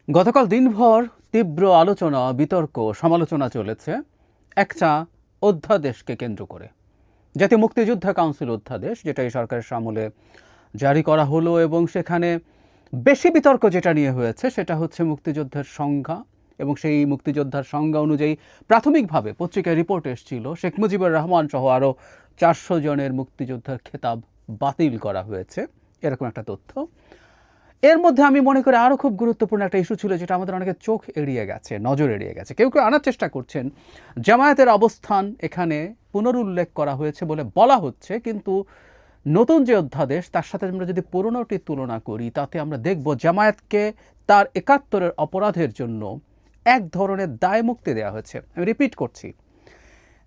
গতকাল দিনভর তীব্র আলোচনা, বিতর্ক, সমালোচনা চলেছে একটা অধ্যাদেশকে কেন্দ্র করে। জাতীয় মুক্তিযোদ্ধা কাউন্সিল অধ্যাদেশ, যেটা এই সরকারের আমলে জারি করা হলো, এবং সেখানে বেশি বিতর্ক যেটা নিয়ে হয়েছে সেটা হচ্ছে মুক্তিযোদ্ধার সংজ্ঞা। এবং সেই মুক্তিযোদ্ধার সংজ্ঞা অনুযায়ী প্রাথমিকভাবে পত্রিকায় রিপোর্ট এসেছিল শেখ মুজিবুর রহমান সহ আরও 400 জনের মুক্তিযোদ্ধার খেতাব বাতিল করা হয়েছে, এরকম একটা তথ্য। এর মধ্যে আমি মনে করি আরও খুব গুরুত্বপূর্ণ একটা ইস্যু ছিল, যেটা আমাদের অনেকে চোখ এড়িয়ে গেছে, নজর এড়িয়ে গেছে। কেউ কেউ আনার চেষ্টা করছেন জামায়াতের অবস্থান এখানে পুনরুল্লেখ করা হয়েছে বলে বলা হচ্ছে, কিন্তু নতুন যে অধ্যাদেশ তার সাথে আমরা যদি পুরনোটির তুলনা করি, তাতে আমরা দেখব জামায়াতকে তার 71-এর অপরাধের জন্য এক ধরনের দায় মুক্তি দেওয়া হয়েছে। আমি রিপিট করছি,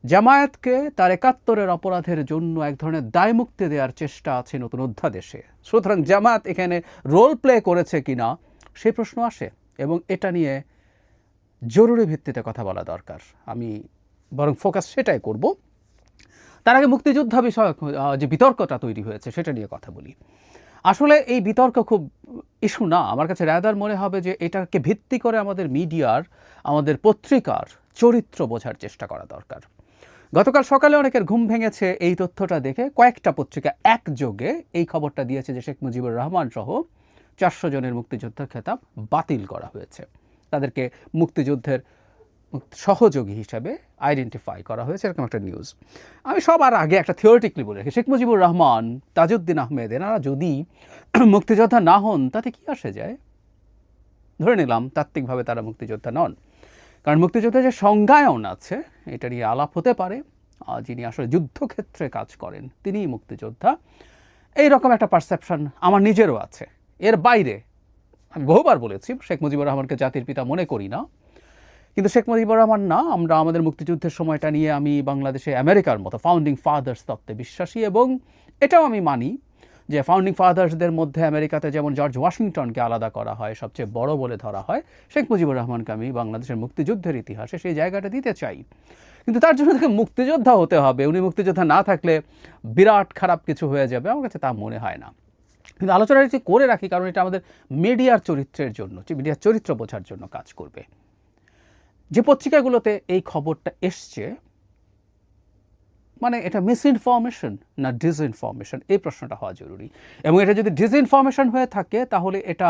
জামায়াতকে তার 71-এর অপরাধের জন্য এক ধরনের দায় মুক্তি দেওয়ার চেষ্টা আছে নতুন অধ্যাদেশে। সুতরাং জামায়াত এখানে রোল প্লে করেছে কিনা সেই প্রশ্ন আসে, এবং এটা নিয়ে জরুরি ভিত্তিতে কথা বলা দরকার। আমি বরং ফোকাস সেটাই করব। তার আগে মুক্তিযোদ্ধা বিষয়ক যে বিতর্কটা তৈরি হয়েছে সেটা নিয়ে কথা বলি। আসলে এই বিতর্ক খুব ইস্যু না, আমার কাছে রাদার মনে হবে যে এটাকে ভিত্তি করে আমাদের মিডিয়ার, আমাদের পত্রিকার চরিত্র বোঝার চেষ্টা করা দরকার। গতকাল সকালে অনেকের ঘুম ভেঙেছে এই তথ্যটা দেখে। কয়েকটা পত্রিকা একযোগে এই খবরটা দিয়েছে যে শেখ মুজিবুর রহমান সহ 400 জনের মুক্তিযোদ্ধার খেতাব বাতিল করা হয়েছে, তাদেরকে মুক্তিযুদ্ধের সহযোগী হিসাবে আইডেন্টিফাই করা হয়েছে, এরকম একটা নিউজ। আমি সবার আগে একটা থিওরিটিক্যালি বলে রাখি, শেখ মুজিবুর রহমান, তাজউদ্দিন আহমেদ এনারা যদি মুক্তিযোদ্ধা না হন তাতে কি আসে যায়? ধরে নিলাম তাত্ত্বিকভাবে তারা মুক্তিযোদ্ধা নন, কারণ মুক্তিযোদ্ধার যে সংজ্ঞায়ন আছে এটা নিয়ে আলাপ হতে পারে। যিনি আসলে যুদ্ধক্ষেত্রে কাজ করেন তিনিই মুক্তিযোদ্ধা, এইরকম একটা পারসেপশন আমার নিজেরও আছে। এর বাইরে আমি বহুবার বলেছি শেখ মুজিবুর রহমানকে জাতির পিতা মনে করি না, কিন্তু শেখ মুজিবুর রহমান না, আমরা আমাদের মুক্তিযুদ্ধের সময়টা নিয়ে আমি বাংলাদেশে আমেরিকার মতো ফাউন্ডিং ফাদার্স তত্ত্বে বিশ্বাসী, এবং এটাও আমি মানি যে ফাউন্ডিং ফাদার্সদের মধ্যে আমেরিকাতে যেমন জর্জ ওয়াশিংটনকে আলাদা করা হয়, সবচেয়ে বড় বলে ধরা হয়, শেখ মুজিবুর রহমানকে আমি বাংলাদেশের মুক্তিযুদ্ধের ইতিহাসে সেই জায়গাটা দিতে চাই। কিন্তু তার জন্য তাকে মুক্তিযোদ্ধা হতে হবে, উনি মুক্তিযোদ্ধা না থাকলে বিরাট খারাপ কিছু হয়ে যাবে, আমার কাছে তা মনে হয় না। কিন্তু আলোচনাটা একটু করে রাখি, কারণ এটা আমাদের মিডিয়ার চরিত্রের জন্য, মিডিয়ার চরিত্র বোঝার জন্য কাজ করবে। যে পত্রিকাগুলোতে এই খবরটা এসছে, মানে এটা মিসইনফরমেশন না ডিসইনফরমেশন, এই প্রশ্নটা হওয়া জরুরি। এবং এটা যদি ডিসইনফরমেশন হয়ে থাকে তাহলে এটা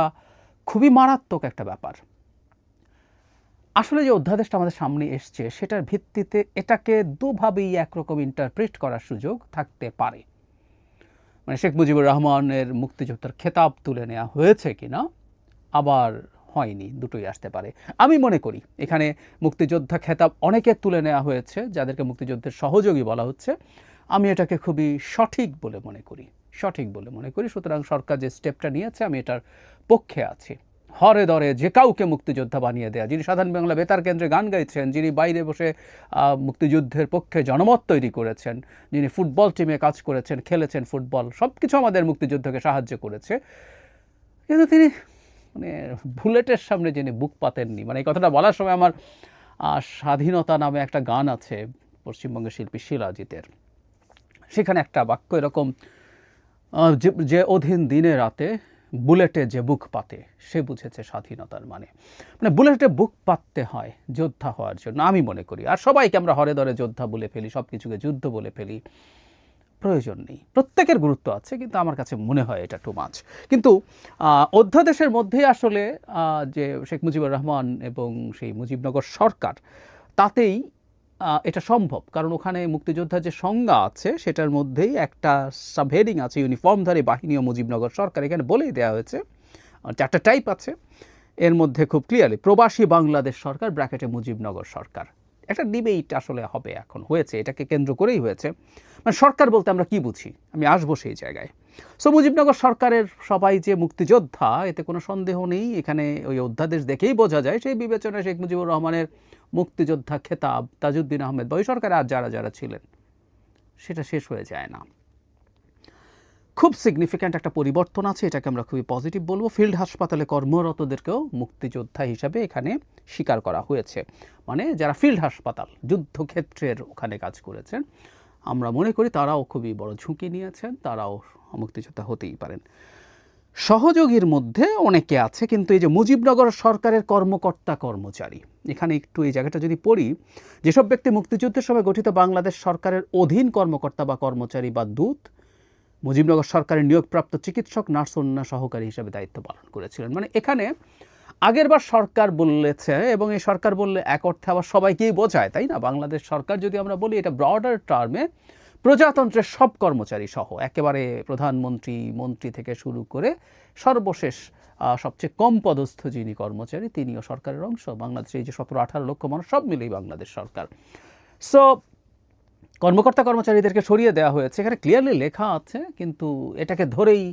খুবই মারাত্মক একটা ব্যাপার। আসলে যে অধ্যাদেশটা আমাদের সামনে এসছে সেটার ভিত্তিতে এটাকে দুভাবেই একরকম ইন্টারপ্রিট করার সুযোগ থাকতে পারে। মানে শেখ মুজিবুর রহমানের মুক্তিযোদ্ধার খেতাব তুলে নেওয়া হয়েছে কিনা, আবার হয়নি, দুটোই আসতে পারে। আমি মনে করি এখানে মুক্তিযোদ্ধা খেতাব অনেকের তুলে নেওয়া হয়েছে যাদেরকে মুক্তিযুদ্ধের সহযোগী বলা হচ্ছে। আমি এটাকে খুবই সঠিক বলে মনে করি। সুতরাং সরকার যে স্টেপটা নিয়েছে আমি এটার পক্ষে আছি। হরে দরে যে কাউকে মুক্তিযোদ্ধা বানিয়ে দেয়া, যিনি সাধারণ বাংলা বেতার কেন্দ্রে গান গাইছেন, যিনি বাইরে বসে মুক্তিযুদ্ধের পক্ষে জনমত তৈরি করেছেন, যিনি ফুটবল টিমে কাজ করেছেন, খেলেছেন ফুটবল, সব কিছু আমাদের মুক্তিযুদ্ধকে সাহায্য করেছে, কিন্তু তিনি মানে বুলেটের সামনে যিনি বুক পাতেননি। মানে এই কথাটা বলার সময় আমার স্বাধীনতা নামে একটা গান আছে পশ্চিমবঙ্গের শিল্পী শিলাজিতের, সেখানে একটা বাক্য এরকম, যে অধীন দিনে রাতে বুলেটে যে বুক পাতে সে বুঝেছে স্বাধীনতার মানে। মানে বুলেটে বুক পাততে হয় যোদ্ধা হওয়ার জন্য, আমি মনে করি। আর সবাইকে আমরা হরে দরে যোদ্ধা বলে ফেলি, সব কিছুকে যুদ্ধ বলে ফেলি, প্রয়োজন নেই। প্রত্যেকের গুরুত্ব আছে, কিন্তু আমার কাছে মনে হয় এটা টু মাচ। কিন্তু অধ্যাদেশের মধ্যেই আসলে যে শেখ মুজিবুর রহমান এবং সেই মুজিবনগর সরকার, তাতেই এটা সম্ভব, কারণ ওখানে মুক্তিযোদ্ধার যে সংজ্ঞা আছে সেটার মধ্যেই একটা সাবহেডিং আছে, ইউনিফর্মধারী বাহিনী ও মুজিবনগর সরকার। এখানে বলেই দেওয়া হয়েছে, 4টা টাইপ আছে, এর মধ্যে খুব ক্লিয়ারলি প্রবাসী বাংলাদেশ সরকার ব্র্যাকেটে মুজিবনগর সরকার। একটা ডিবেট আসলে হবে, এখন হয়েছে, এটাকে কেন্দ্র করেই হয়েছে। মানে সরকার বলতে আমরা কি বুঝি, আমি আসবো সেই জায়গায়। সো মুজিবনগর সরকারের সবাই যে মুক্তিযোদ্ধা, এতে কোনো সন্দেহ নেই। এখানে ওই অধ্যাদেশ দেখেই বোঝা যায়, সেই বিবেচনায় শেখ মুজিবুর রহমানের মুক্তিযোদ্ধা খেতাব তাজউদ্দিন আহমেদ বা ওই সরকারে আর যারা যারা ছিলেন সেটা শেষ হয়ে যায় না। খুব সিগনিফিক্যান্ট একটা পরিবর্তন আছে, এটাকে আমরা খুবই পজিটিভ বলবো। ফিল্ড হাসপাতালে কর্মরতদেরকেও মুক্তিযোদ্ধা হিসাবে এখানে স্বীকার করা হয়েছে। মানে যারা ফিল্ড হাসপাতাল, যুদ্ধক্ষেত্রের ওখানে কাজ করেছেন, আমরা মনে করি তারাও খুবই বড় ঝুঁকি নিয়েছেন, তারাও মুক্তিযোদ্ধা হতেই পারেন। সহযোগীর মধ্যে অনেকে আছে, কিন্তু এই যে মুজিবনগর সরকারের কর্মকর্তা কর্মচারী, এখানে একটু এই জায়গাটা যদি পড়ি, যেসব ব্যক্তি মুক্তিযুদ্ধের সময় গঠিত বাংলাদেশ সরকারের অধীন কর্মকর্তা বা কর্মচারী বা দূত মুজিবনগর সরকারের নিয়োগপ্রাপ্ত চিকিৎসক, নার্স, অন্য সহকারী হিসেবে দায়িত্ব পালন করেছিলেন। মানে এখানে আগেরবার সরকার বলেছে, এবং এই সরকার বললে এক অর্থে আবার সবাইকেই বোঝায়, তাই না? বাংলাদেশ সরকার যদি আমরা বলি, এটা ব্রডার টার্মে প্রজাতন্ত্রের সব কর্মচারী সহ একেবারে প্রধানমন্ত্রী, মন্ত্রী থেকে শুরু করে সর্বশেষ সবচেয়ে কম পদস্থ যিনি কর্মচারী তিনিও সরকারের অংশ। বাংলাদেশে এই যে 17-18 লক্ষ মানুষ সব মিলেই বাংলাদেশ সরকার। সো কর্মকর্তা কর্মচারীদেরকে সরিয়ে দেওয়া হয়েছে, এখানে ক্লিয়ারলি লেখা আছে, কিন্তু এটাকে ধরেই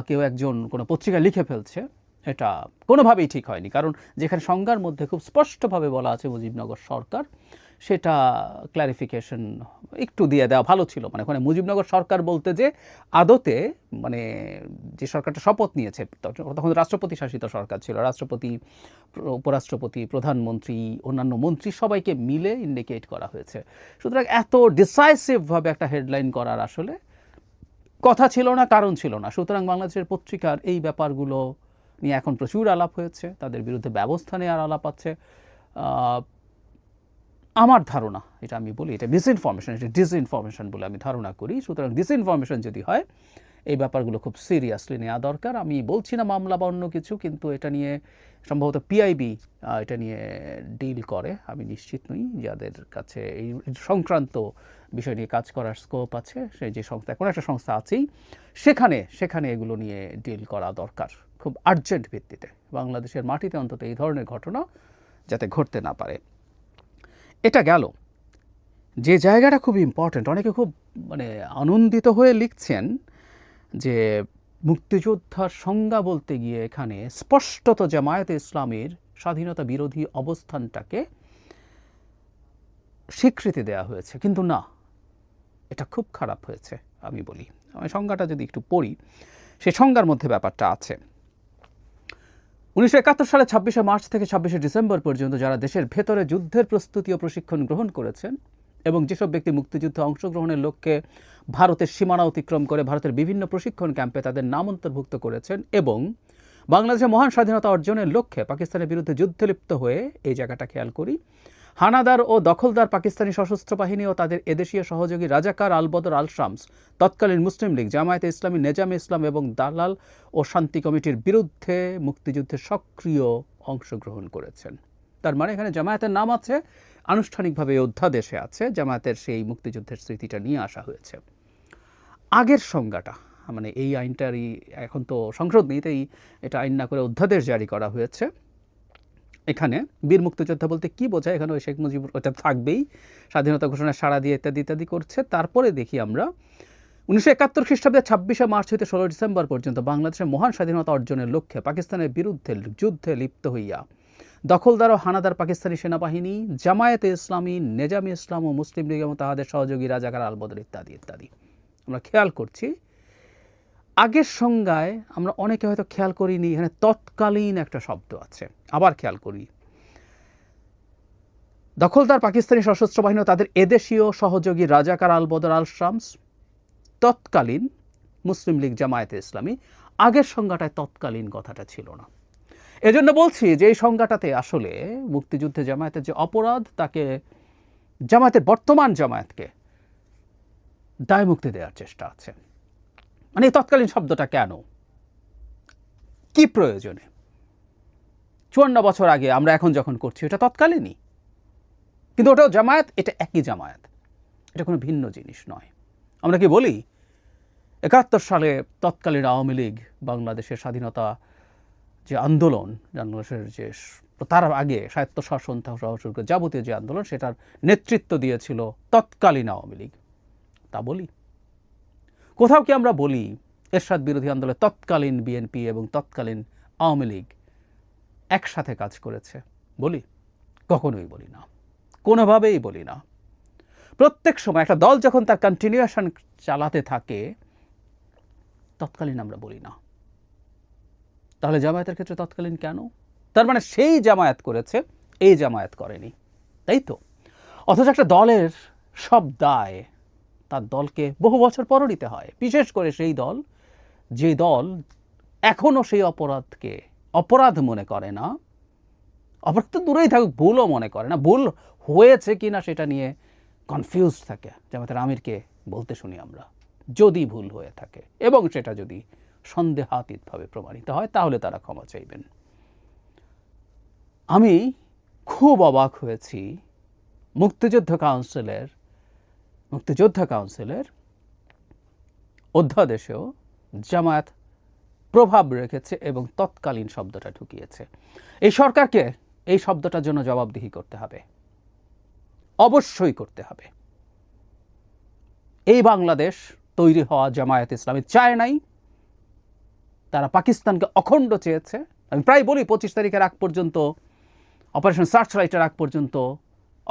কেউ একজন কোনো পত্রিকা লিখে ফেলছে, এটা কোনোভাবেই ঠিক হয়নি। কারণ যেখানে সংজ্ঞার মধ্যে খুব স্পষ্টভাবে বলা আছে মুজিবনগর সরকার, সেটা ক্ল্যারিফিকেশন একটু দিয়ে দেওয়া ভালো ছিল। মানে ওখানে মুজিবনগর সরকার বলতে যে আদতে মানে যে সরকারটা শপথ নিয়েছে, তখন রাষ্ট্রপতি শাসিত সরকার ছিল, রাষ্ট্রপতি, উপরাষ্ট্রপতি, প্রধানমন্ত্রী, অন্যান্য মন্ত্রী সবাইকে মিলে ইন্ডিকেট করা হয়েছে। সুতরাং এত ডিসাইসিভভাবে একটা হেডলাইন করার আসলে কথা ছিল না, কারণ ছিল না। সুতরাং বাংলাদেশের পত্রিকার এই ব্যাপারগুলো নিয়ে এখন প্রচুর আলাপ হয়েছে, তাদের বিরুদ্ধে ব্যবস্থা নেওয়ার আলাপ আছে। আমার ধারণা, এটা আমি বলি, এটা মিসইনফরমেশন, এটা ডিসইনফরমেশন বলে আমি ধারণা করি। সুতরাং ডিসইনফরমেশন যদি হয়, এই ব্যাপারগুলো খুব সিরিয়াসলি নেওয়া দরকার। আমি বলছি না মামলা বা অন্য কিছু, কিন্তু এটা নিয়ে সম্ভবত পিআইবি এটা নিয়ে ডিল করে, আমি নিশ্চিত নই। যাদের কাছে এই সংক্রান্ত বিষয় নিয়ে কাজ করার স্কোপ আছে, সেই যে সংস্থা, কোনো একটা সংস্থা আছেই, সেখানে এগুলো নিয়ে ডিল করা দরকার খুব আর্জেন্ট ভিত্তিতে, বাংলাদেশের মাটিতে অন্তত এই ধরনের ঘটনা যাতে ঘটতে না পারে। এটা গেল। যে জায়গাটা খুব ইম্পর্ট্যান্ট, অনেকে খুব মানে আনন্দিত হয়ে লিখছেন যে মুক্তিযোদ্ধার সংজ্ঞা বলতে গিয়ে এখানে স্পষ্টত জামায়াতে ইসলামীর স্বাধীনতা বিরোধী অবস্থানটাকে স্বীকৃতি দেওয়া হয়েছে, কিন্তু না, এটা খুব খারাপ হয়েছে। আমি বলি, আমি সংজ্ঞাটা যদি একটু পড়ি, সে সংজ্ঞার মধ্যে ব্যাপারটা আছে। 1971 সালে 26শে মার্চ থেকে 26শে ডিসেম্বর পর্যন্ত যারা দেশের ভেতরে যুদ্ধের প্রস্তুতি ও প্রশিক্ষণ গ্রহণ করেছেন, এবং যেসব ব্যক্তি মুক্তিযুদ্ধে অংশগ্রহণের লক্ষ্যে ভারতের সীমানা অতিক্রম করে ভারতের বিভিন্ন প্রশিক্ষণ ক্যাম্পে তাদের নাম অন্তর্ভুক্ত করেছেন, এবং বাংলাদেশের মহান স্বাধীনতা অর্জনের লক্ষ্যে পাকিস্তানের বিরুদ্ধে যুদ্ধে লিপ্ত হয়ে, এই জায়গাটা খেয়াল করি, হানাদার ও দখলদার পাকিস্তানি সশস্ত্র বাহিনী ও তাদের এদেশীয় সহযোগী রাজাকার, আলবদর, আল শামস, তৎকালীন মুসলিম লীগ, জামায়াতে ইসলামী, নেজামে ইসলাম এবং দালাল ও শান্তি কমিটির বিরুদ্ধে মুক্তিযুদ্ধে সক্রিয় অংশগ্রহণ করেছেন। তার মানে এখানে জামায়াতের নাম আছে, আনুষ্ঠানিকভাবে অধ্যাদেশে আছে, জামায়াতের সেই মুক্তিযুদ্ধের স্মৃতিটা নিয়ে আসা হয়েছে। আগের সংজ্ঞাটা, মানে এই আইনটারই এখন তো সংসদ নেই, তাই এটা আইন না করে অধ্যাদেশ জারি করা হয়েছে। এখানে বীর মুক্তিযোদ্ধা বলতে কি বোঝায়, এখানে ওই শেখ মুজিবুর ওটা থাকবেই, স্বাধীনতা ঘোষণা সাড়া দিয়ে ইত্যাদি ইত্যাদি করছে। তারপরে দেখি আমরা 1971 খ্রিস্টাব্দে 26শে মার্চ হইতে 16 ডিসেম্বর পর্যন্ত বাংলাদেশের মহান স্বাধীনতা অর্জনের লক্ষ্যে পাকিস্তানের বিরুদ্ধে যুদ্ধে লিপ্ত হইয়া দখলদার ও হানাদার পাকিস্তানি সেনাবাহিনী, জামায়াতে ইসলামী, নেজামে ইসলাম ও মুসলিম লীগ এবং তাহাদের সহযোগী রাজাকার, আলবদর ইত্যাদি ইত্যাদি। আমরা খেয়াল করছি আগের সংজ্ঞায় আমরা অনেকে হয়তো খেয়াল করিনি, এখানে তৎকালীন একটা শব্দ আছে। আবার খেয়াল করি, দখলদার পাকিস্তানি সশস্ত্র বাহিনী ও তাদের এদেশীয় সহযোগী রাজাকার, আলবদর, আল শামস, তৎকালীন মুসলিম লীগ, জামায়াতে ইসলামী। আগের সংজ্ঞাটায় তৎকালীন কথাটা ছিল না। এজন্য বলছি যে এই সংজ্ঞাটাতে আসলে মুক্তিযুদ্ধে জামায়াতের যে অপরাধ, তাকে জামায়াতের বর্তমান জামায়াতকে দায় মুক্তি দেওয়ার চেষ্টা আছে। মানে এই তৎকালীন শব্দটা কেন, কি প্রয়োজনে? 54 বছর আগে আমরা এখন যখন করছি এটা তৎকালীনই, কিন্তু ওটাও জামায়াত, এটা একই জামায়াত, এটা কোনো ভিন্ন জিনিস নয়। আমরা কি বলি 71 সালে তৎকালীন আওয়ামী লীগ বাংলাদেশের স্বাধীনতা যে আন্দোলন, বাংলাদেশের যে তার আগে স্বায়ত্তশাসন সহ যাবতীয় যে আন্দোলন, সেটার নেতৃত্ব দিয়েছিল তৎকালীন আওয়ামী লীগ, তা বলি? কোথাও কি আমরা বলি এরশাদ বিরোধী আন্দোলনে তৎকালীন বিএনপি এবং তৎকালীন আওয়ামী লীগ একসাথে কাজ করেছে? বলি? কখনোই বলি না, কোনোভাবেই বলি না। প্রত্যেক সময় একটা দল যখন তার কন্টিনিউয়েশন চালাতে থাকে, তৎকালীন আমরা বলি না। তাহলে জামায়াতের ক্ষেত্রে তৎকালীন কেন? তার মানে সেই জামায়াত করেছে, এই জামায়াত করেনি, তাই তো? অথচ একটা দলের সব দায় তার দলকে বহু বছর পরও নিতে হয়, বিশেষ করে সেই দল যে দল এখনও সেই অপরাধকে অপরাধ মনে করে না, অপরাধ তো দূরেই থাকুক, ভুলও মনে করে না, ভুল হয়েছে কি না সেটা নিয়ে কনফিউজ থাকে। জামায়াতের আমিরকে বলতে শুনি আমরা, যদি ভুল হয়ে থাকে এবং সেটা যদি সন্দেহাতীতভাবে প্রমাণিত হয় তাহলে তারা ক্ষমা চাইবেন। আমি খুব অবাক হয়েছি মুক্তিযোদ্ধা কাউন্সিলের অধ্যাদেশেও জামায়াত প্রভাব রেখেছে এবং তৎকালীন শব্দটা ঢুকিয়েছে। এই সরকারকে এই শব্দটার জন্য জবাবদিহি করতে হবে, অবশ্যই করতে হবে। এই বাংলাদেশ তৈরি হওয়া জামায়াত ইসলামী চায় নাই, তারা পাকিস্তানকে অখণ্ড চেয়েছে। আমি প্রায় বলি 25 তারিখের আগ পর্যন্ত, অপারেশন সার্চলাইটের আগ পর্যন্ত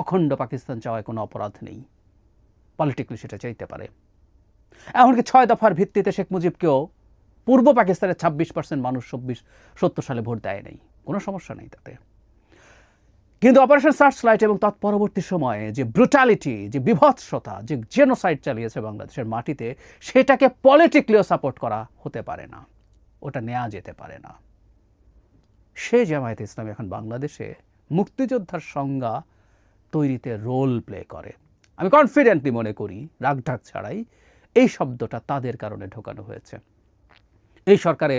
অখণ্ড পাকিস্তান চাওয়ায় কোনো অপরাধ নেই, পলিটিক্যালি সেটা চাইতে পারে। এমনকি 6 দফার ভিত্তিতে শেখ মুজিবকেও পূর্ব পাকিস্তানের 26% মানুষ 70 সালে ভোট দেয় নাই, কোনো সমস্যা নেই তাতে। কিন্তু অপারেশন সার্চলাইট এবং তৎপরবর্তী সময়ে যে ব্রুটালিটি, যে বিভৎসতা, যে জেনোসাইড চালিয়েছে বাংলাদেশের মাটিতে, সেটাকে পলিটিক্যালিও সাপোর্ট করা হতে পারে না, ওটা নেওয়া যেতে পারে না। সে জামায়াত ইসলামী এখন বাংলাদেশে মুক্তিযোদ্ধার সংজ্ঞা তৈরিতে রোল প্লে করে। আমি কনফিডেন্টলি মনে করি, রাগঢাক ছাড়াই, এই শব্দটা তাদের কারণে ঢোকানো হয়েছে। এই সরকারে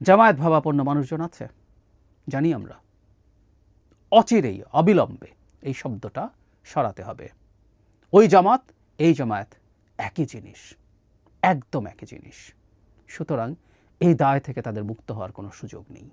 জামায়াত ভাবাপন্ন মানুষজন আছে, জানি আমরা। অচিরেই, অবিলম্বে এই শব্দটা সরাতে হবে। ওই জামাত, এই জামায়াত একই জিনিস, একদম একই জিনিস। সুতরাং এই দায় থেকে তাদের মুক্ত হওয়ার কোনো সুযোগ নেই।